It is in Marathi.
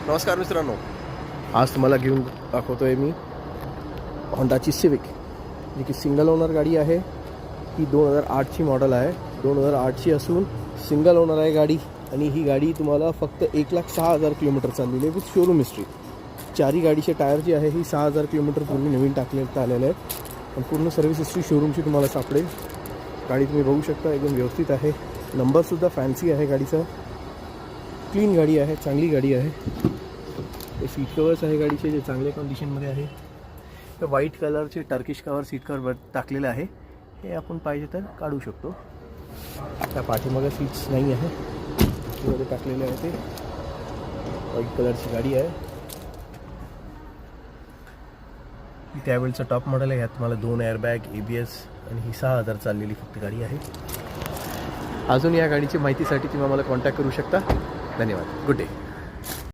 नमस्कार मित्रांनो, आज तुम्हाला घेऊन दाखवतोय मी होंडाची सिविक, जी की सिंगल ओनर गाडी आहे. ही 2008ची मॉडेल आहे. 2008ची असून सिंगल ओनर आहे गाडी. आणि ही गाडी तुम्हाला फक्त 1,06,000 किलोमीटर चाललेली आहे विथ शोरूम हिस्ट्री. चारी गाडीचे टायर जी आहे ही 6,000 किलोमीटर पूर्वी नवीन टाकण्यात आलेलं आहे. पण पूर्ण सर्व्हिस हिस्ट्री शोरूमची तुम्हाला सापडेल. गाडी तुम्ही बघू शकता, एकदम व्यवस्थित आहे. नंबरसुद्धा फॅन्सी आहे गाडीचा. क्लीन गाडी आहे, चांगली गाडी आहे. हे सीट कवर्स आहे गाडीचे, जे चांगल्या कंडिशनमध्ये आहे. तर व्हाईट कलरचे टर्किश कवर सीट कवर टाकलेलं आहे. हे आपण पाहिजे तर काढू शकतो. त्या पाठीमागे सीट्स नाही आहे, मध्ये टाकलेले आहे. ते व्हाईट कलरची गाडी आहे. ही त्यावेळेचं टॉप मॉडेल आहे. यात तुम्हाला 2 एअरबॅग, ABS आणि ही 6,000 चाललेली फक्त गाडी आहे. अजून या गाडीची माहितीसाठी तुम्ही आम्हाला कॉन्टॅक्ट करू शकता. धन्यवाद. Good day.